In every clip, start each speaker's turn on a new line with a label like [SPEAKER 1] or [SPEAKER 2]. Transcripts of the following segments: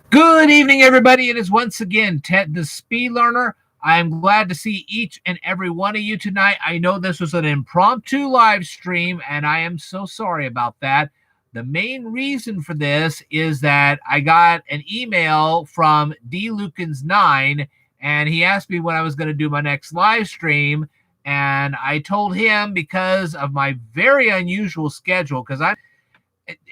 [SPEAKER 1] Good evening, everybody. It is once again Ted the Speed Learner. I am glad to see each and every one of you tonight. I know this was an impromptu live stream, and I am so sorry about that. The main reason for this is that I got an email from D. Lukens9, and he asked me when I was going to do my next live stream. And I told him because of my very unusual schedule, because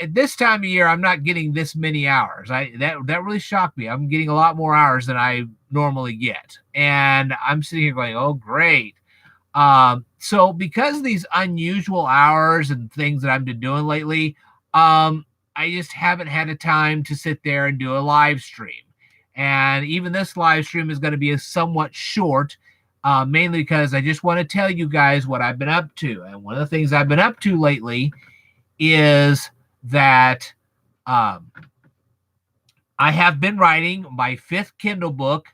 [SPEAKER 1] at this time of year, I'm not getting this many hours. That really shocked me. I'm getting a lot more hours than I normally get, and I'm sitting here going, "Oh, great!" So because of these unusual hours and things that I've been doing lately, I just haven't had a time to sit there and do a live stream. And even this live stream is going to be a somewhat short, mainly because I just want to tell you guys what I've been up to. And one of the things I've been up to lately is that I have been writing my 5th Kindle book.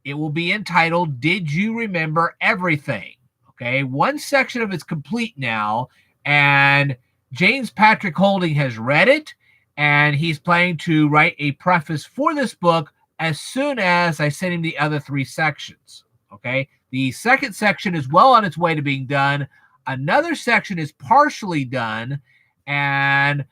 [SPEAKER 1] It will be entitled, Did You Remember Everything? Okay, one section of it's complete now, and James Patrick Holding has read it, and he's planning to write a preface for this book as soon as I send him the other 3 sections. Okay, the second section is well on its way to being done. Another section is partially done, and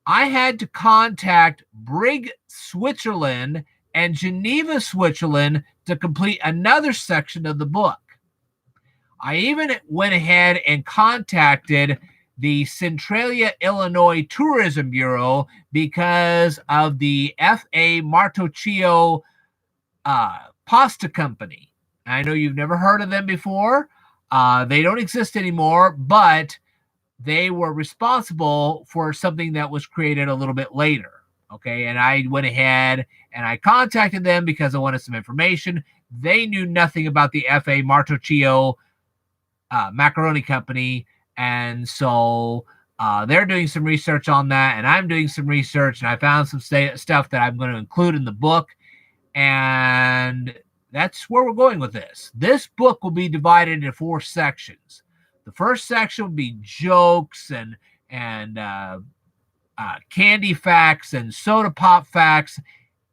[SPEAKER 1] I had to contact Brig, Switzerland, and Geneva, Switzerland to complete another section of the book. I even went ahead and contacted the Centralia, Illinois Tourism Bureau because of the F.A. Martocchio Pasta Company. I know you've never heard of them before. They don't exist anymore, but they were responsible for something that was created a little bit later. Okay. And I went ahead and I contacted them because I wanted some information. They knew nothing about the F.A. Martocchio macaroni company. And so they're doing some research on that. And I'm doing some research. And I found some stuff that I'm going to include in the book. And that's where we're going with this. This book will be divided into 4 sections. The first section will be jokes and candy facts and soda pop facts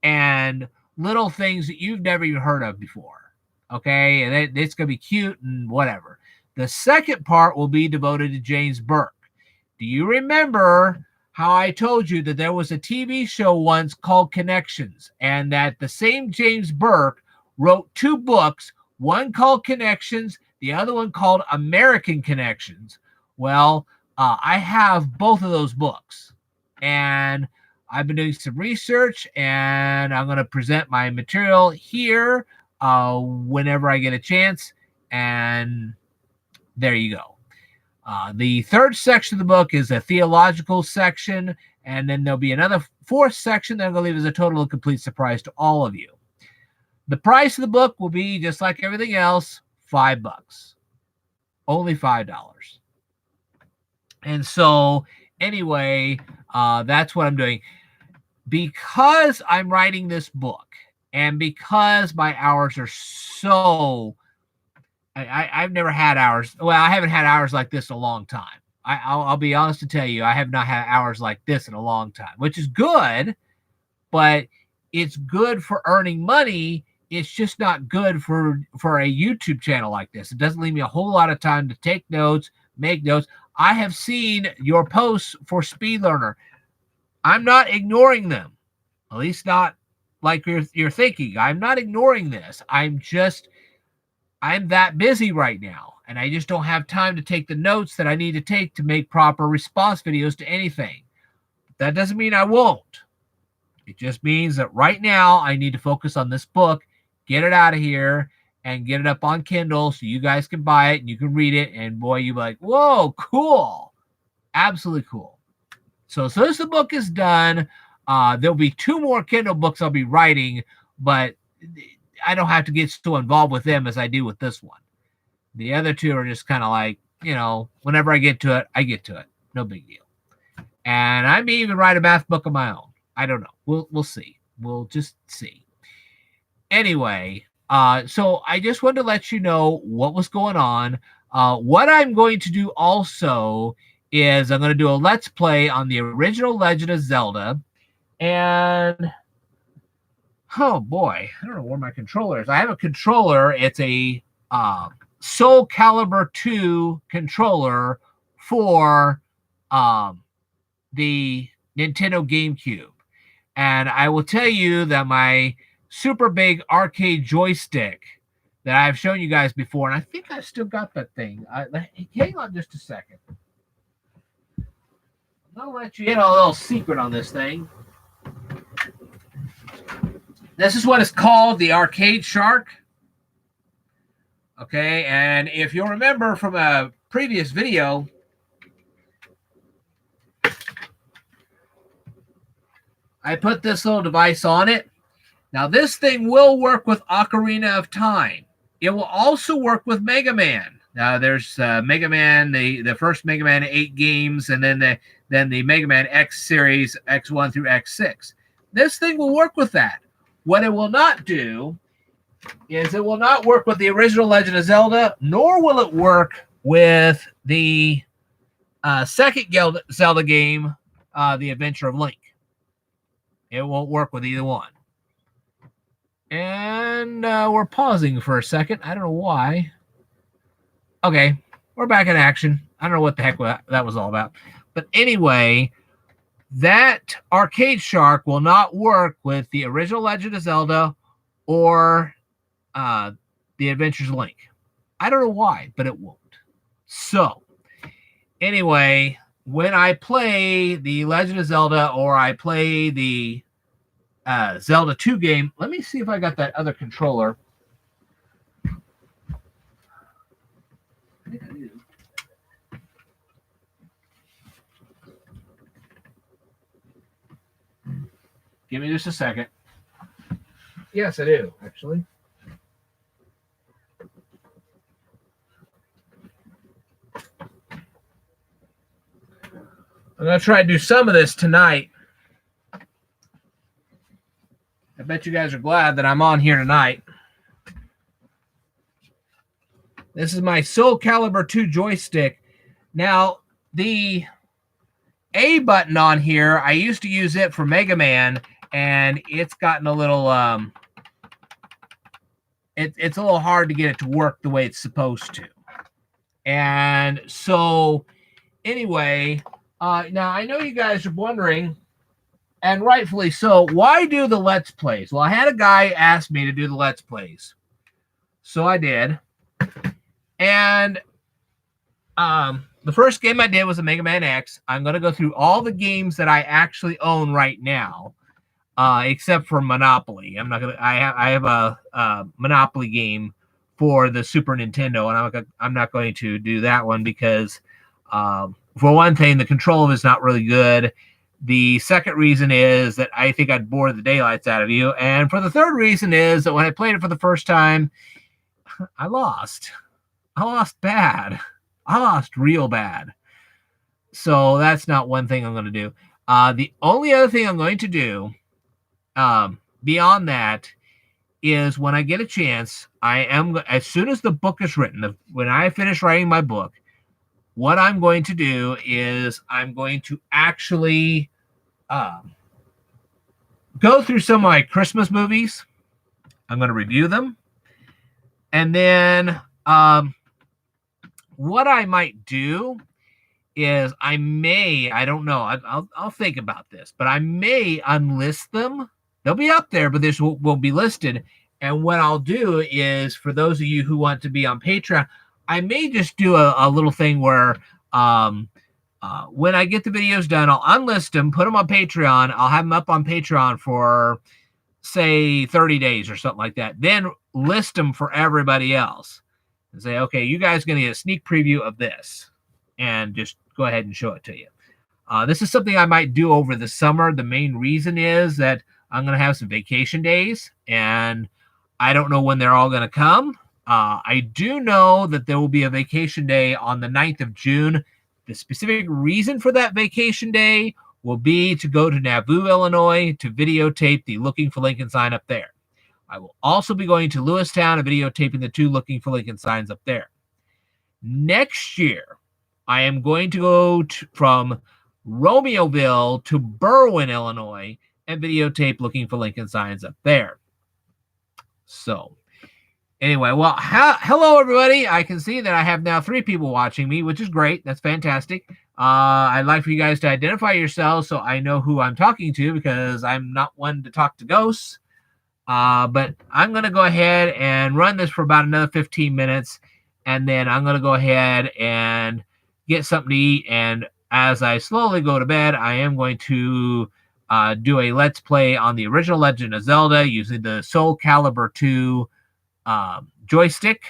[SPEAKER 1] and little things that you've never even heard of before. Okay, and it's going to be cute and whatever. The second part will be devoted to James Burke. Do you remember how I told you that there was a TV show once called Connections, and that the same James Burke wrote 2 books, one called Connections, the other one called American Connections? Well, I have both of those books, and I've been doing some research, and I'm going to present my material here whenever I get a chance, and there you go. The third section of the book is a theological section, and then there'll be another 4th section that I'm going to leave as a total and complete surprise to all of you. The price of the book will be, just like everything else, $5. Only $5. And so, anyway, that's what I'm doing. Because I'm writing this book, and because my hours are so... I've never had hours. Well, I haven't had hours like this in a long time. I'll be honest to tell you, I have not had hours like this in a long time, which is good, but it's good for earning money. It's just not good for a YouTube channel like this. It doesn't leave me a whole lot of time to take notes, make notes. I have seen your posts for Speed Learner. I'm not ignoring them, at least not like you're thinking. I'm not ignoring this. I'm that busy right now, and I just don't have time to take the notes that I need to take to make proper response videos to anything. That doesn't mean I won't. It just means that right now I need to focus on this book, get it out of here, and get it up on Kindle so you guys can buy it and you can read it. And boy, you'll be like, whoa, cool. Absolutely cool. So as soon as the book is done, there'll be 2 more Kindle books I'll be writing, but I don't have to get so involved with them as I do with this one. The other 2 are just kind of like, whenever I get to it, I get to it. No big deal. And I may even write a math book of my own. I don't know. We'll see. We'll just see. Anyway, so I just wanted to let you know what was going on. What I'm going to do also is I'm going to do a Let's Play on the original Legend of Zelda. And Oh boy, I don't know where my controller is. I have a controller. It's a Soul Calibur 2 controller for the Nintendo GameCube. And I will tell you that my super big arcade joystick that I've shown you guys before, and I think I still got that thing. Hang on just a second. I'll let you in on a little secret on this thing. This is what it's called, the Arcade Shark. Okay, and if you'll remember from a previous video, I put this little device on it. Now, this thing will work with Ocarina of Time. It will also work with Mega Man. Now, there's Mega Man, the first Mega Man 8 games, and then the Mega Man X series, X1 through X6. This thing will work with that. What it will not do is it will not work with the original Legend of Zelda, nor will it work with the second Zelda game, The Adventure of Link. It won't work with either one. And we're pausing for a second. I don't know why. Okay, we're back in action. I don't know what the heck that was all about. But anyway, that Arcade Shark will not work with the original Legend of Zelda or The Adventures of Link. I don't know why, but it won't. So, anyway, when I play the Legend of Zelda or I play the Zelda 2 game, let me see if I got that other controller. I think I do. Give me just a second. Yes, I do, actually. I'm going to try to do some of this tonight. I bet you guys are glad that I'm on here tonight. This is my Soul Calibur 2 joystick. Now, the A button on here, I used to use it for Mega Man, and it's gotten a little, it's a little hard to get it to work the way it's supposed to. And so, anyway, now I know you guys are wondering, and rightfully so, why do the Let's Plays? Well, I had a guy ask me to do the Let's Plays. So I did. And the first game I did was a Mega Man X. I'm going to go through all the games that I actually own right now, except for Monopoly. I'm not going to. I have a Monopoly game for the Super Nintendo, and I'm not going to do that one because, for one thing, the control is not really good. The second reason is that I think I'd bore the daylights out of you, and for the third reason is that when I played it for the first time, I lost. I lost bad. I lost real bad. So that's not one thing I'm going to do. The only other thing I'm going to do beyond that is when I get a chance, as soon as the book is written, when I finish writing my book, what I'm going to do is I'm going to actually go through some of my Christmas movies. I'm going to review them. And then what I might do is I don't know, I'll think about this, but I may unlist them. They'll be up there, but this will be listed. And what I'll do is, for those of you who want to be on Patreon, I may just do a little thing where when I get the videos done, I'll unlist them, put them on Patreon. I'll have them up on Patreon for, say, 30 days or something like that. Then list them for everybody else and say, okay, you guys are going to get a sneak preview of this, and just go ahead and show it to you. This is something I might do over the summer. The main reason is that I'm going to have some vacation days, and I don't know when they're all going to come. I do know that there will be a vacation day on the 9th of June. The specific reason for that vacation day will be to go to Nauvoo, Illinois, to videotape the Looking for Lincoln sign up there. I will also be going to Lewistown and videotaping the 2 Looking for Lincoln signs up there. Next year, I am going to go from Romeoville to Berwyn, Illinois, and videotape Looking for Lincoln signs up there. So anyway, well, hello everybody. I can see that I have now 3 people watching me, which is great. That's fantastic. I'd like for you guys to identify yourselves so I know who I'm talking to, because I'm not one to talk to ghosts. But I'm going to go ahead and run this for about another 15 minutes, and then I'm going to go ahead and get something to eat. And as I slowly go to bed, I am going to do a Let's Play on the original Legend of Zelda using the Soul Calibur 2 joystick.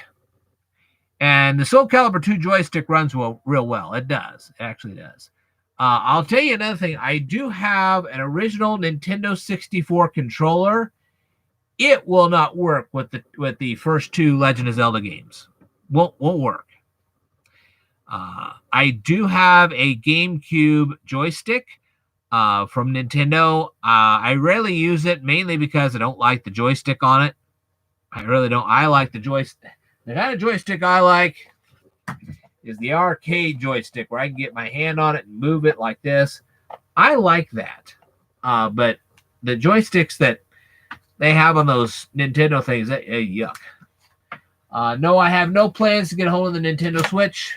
[SPEAKER 1] And the Soul Calibur 2 joystick runs real well. It does. It actually does. I'll tell you another thing. I do have an original Nintendo 64 controller. It will not work with the first 2 Legend of Zelda games. Won't work. I do have a GameCube joystick from Nintendo. I rarely use it, mainly because I don't like the joystick on it. I really don't. I like the joystick. The kind of joystick I like is the arcade joystick, where I can get my hand on it and move it like this. I like that. But the joysticks that they have on those Nintendo things, yuck. No, I have no plans to get a hold of the Nintendo Switch.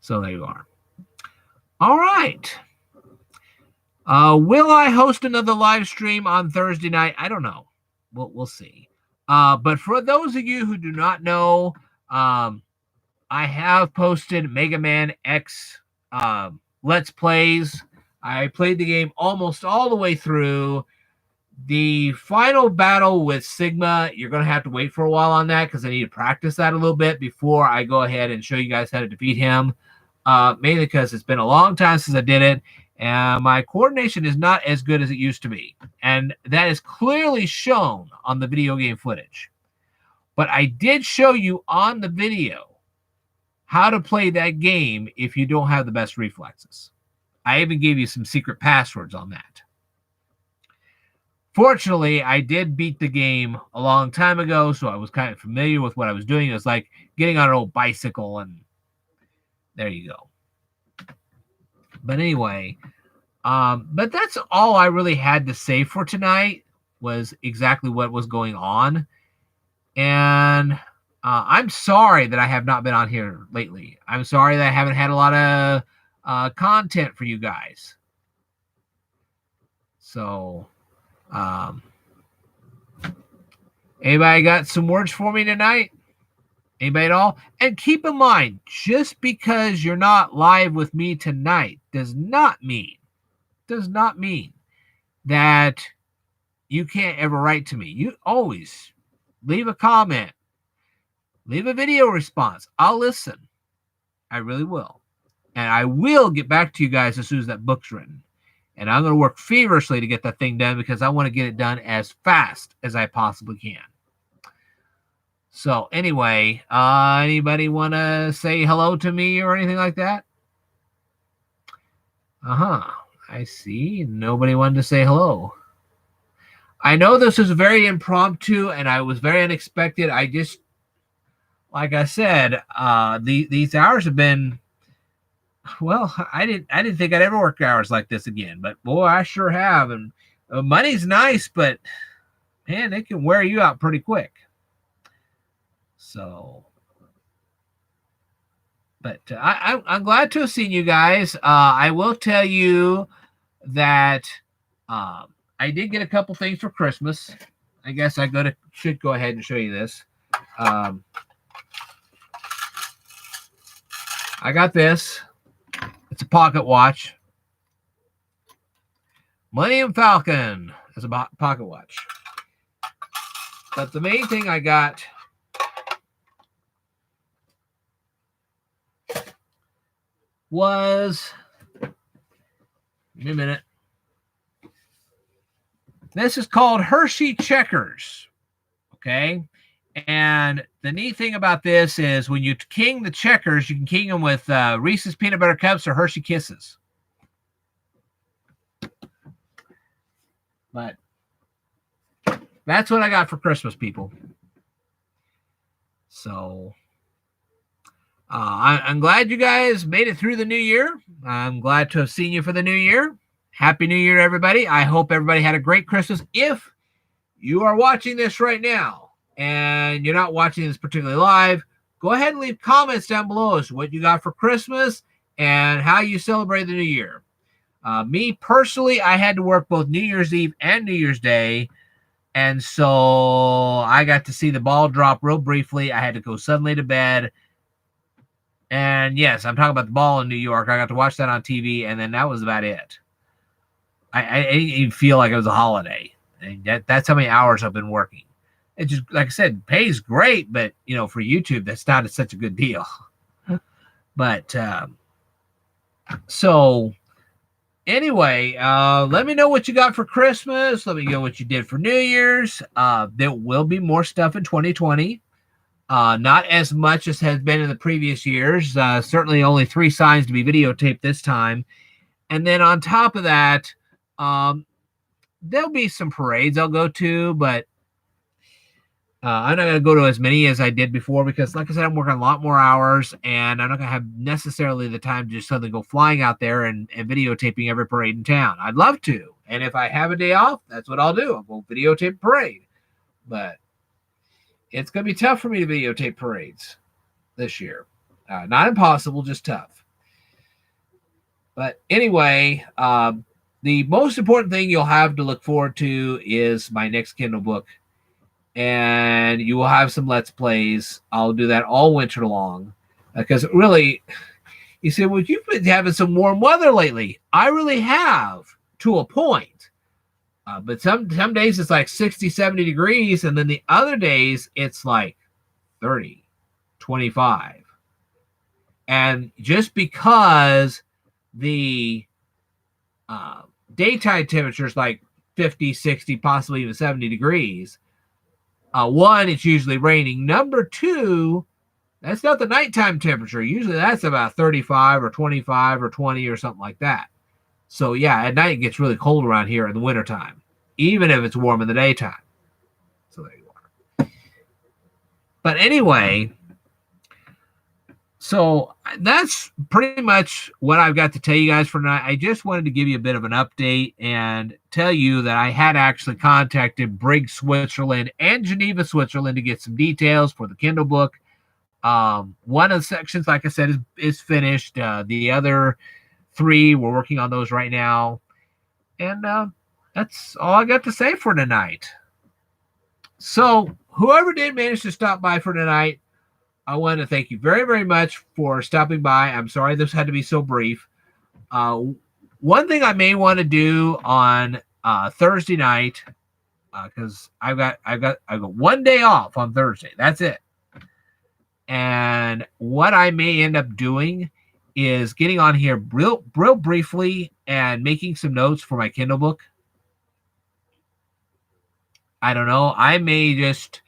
[SPEAKER 1] So there you are. All right. Will I host another live stream on Thursday night? I don't know. We'll see. But for those of you who do not know, I have posted Mega Man X Let's Plays. I played the game almost all the way through. The final battle with Sigma, you're going to have to wait for a while on that, because I need to practice that a little bit before I go ahead and show you guys how to defeat him. Mainly because it's been a long time since I did it, and my coordination is not as good as it used to be. And that is clearly shown on the video game footage. But I did show you on the video how to play that game if you don't have the best reflexes. I even gave you some secret passwords on that. Fortunately, I did beat the game a long time ago, so I was kind of familiar with what I was doing. It was like getting on an old bicycle, and there you go. But anyway, but that's all I really had to say for tonight, was exactly what was going on. And I'm sorry that I have not been on here lately. I'm sorry that I haven't had a lot of content for you guys. So, anybody got some words for me tonight? Anybody at all? And keep in mind, just because you're not live with me tonight does not mean that you can't ever write to me. You always leave a comment, leave a video response. I'll listen. I really will. And I will get back to you guys as soon as that book's written. And I'm going to work feverishly to get that thing done, because I want to get it done as fast as I possibly can. So anyway, anybody want to say hello to me or anything like that? I see. Nobody wanted to say hello. I know this is very impromptu, and I was very unexpected. I just, like I said, these hours have been, well, I didn't think I'd ever work hours like this again, but boy, I sure have. And money's nice, but man, it can wear you out pretty quick. So, but I'm glad to have seen you guys. I will tell you that I did get a couple things for Christmas. I guess I should go ahead and show you this. I got this. It's a pocket watch. Millennium Falcon is a pocket watch. But the main thing I got was, give me a minute. This is called Hershey Checkers. Okay. And the neat thing about this is when you king the checkers, you can king them with Reese's Peanut Butter Cups or Hershey Kisses. But that's what I got for Christmas, people. So I'm glad you guys made it through the new year. I'm glad to have seen you for the new year. Happy New Year, everybody. I hope everybody had a great Christmas. If you are watching this right now and you're not watching this particularly live, go ahead and leave comments down below as to what you got for Christmas and how you celebrate the new year. Me personally, I had to work both New Year's Eve and New Year's Day. And so I got to see the ball drop real briefly. I had to go suddenly to bed. And yes, I'm talking about the ball in New York. I got to watch that on TV, and then that was about it. I didn't even feel like it was a holiday. And that's how many hours I've been working. It just, like I said, pays great, but, you know, for YouTube, that's not such a good deal. But, so... Anyway, let me know what you got for Christmas. Let me know what you did for New Year's. There will be more stuff in 2020. Not as much as has been in the previous years. Certainly only 3 signs to be videotaped this time. And then on top of that, there'll be some parades I'll go to, but I'm not going to go to as many as I did before because, like I said, I'm working a lot more hours, and I'm not going to have necessarily the time to just suddenly go flying out there and videotaping every parade in town. I'd love to, and if I have a day off, that's what I'll do. I'll go videotape a parade, but it's going to be tough for me to videotape parades this year. Not impossible, just tough. But anyway, the most important thing you'll have to look forward to is my next Kindle book. And you will have some Let's Plays. I'll do that all winter long. Because really, you say, well, you've been having some warm weather lately. I really have, to a point. But some days it's like 60, 70 degrees. And then the other days it's like 30, 25. And just because the daytime temperature is like 50, 60, possibly even 70 degrees, one, it's usually raining. Number two, that's not the nighttime temperature. Usually that's about 35 or 25 or 20 or something like that. So, yeah, at night it gets really cold around here in the wintertime, even if it's warm in the daytime. So there you are. But anyway, so that's pretty much what I've got to tell you guys for tonight. I just wanted to give you a bit of an update and tell you that I had actually contacted Briggs, Switzerland and Geneva, Switzerland to get some details for the Kindle book. One of the sections, like I said, is finished. The other 3, we're working on those right now. And that's all I got to say for tonight. So whoever did manage to stop by for tonight, I want to thank you very, very much for stopping by. I'm sorry this had to be so brief. One thing I may want to do on Thursday night, because I've got one day off on Thursday. That's it. And what I may end up doing is getting on here real briefly and making some notes for my Kindle book. I don't know. I may just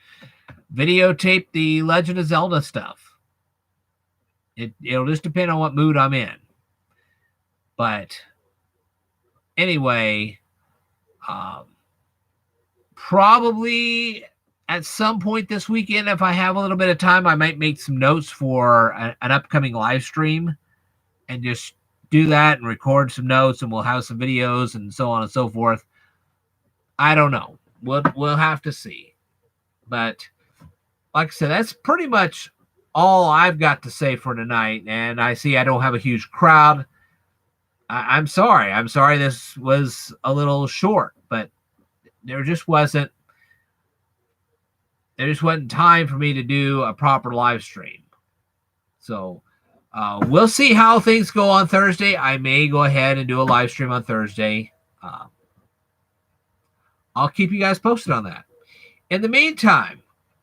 [SPEAKER 1] videotape the Legend of Zelda stuff. It'll just depend on what mood I'm in. But anyway, probably at some point this weekend, if I have a little bit of time, I might make some notes for an upcoming live stream and just do that and record some notes, and we'll have some videos and so on and so forth. I don't know. We'll have to see. But like I said, that's pretty much all I've got to say for tonight. And I see I don't have a huge crowd. I'm sorry. I'm sorry this was a little short, but there just wasn't time for me to do a proper live stream. So we'll see how things go on Thursday. I may go ahead and do a live stream on Thursday. I'll keep you guys posted on that. In the meantime,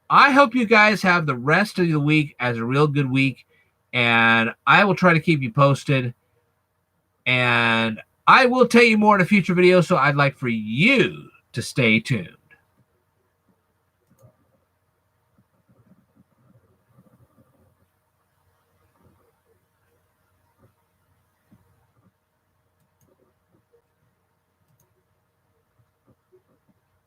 [SPEAKER 1] I hope you guys have the rest of the week as a real good week, and I will try to keep you posted, and I will tell you more in a future video, so I'd like for you to stay tuned.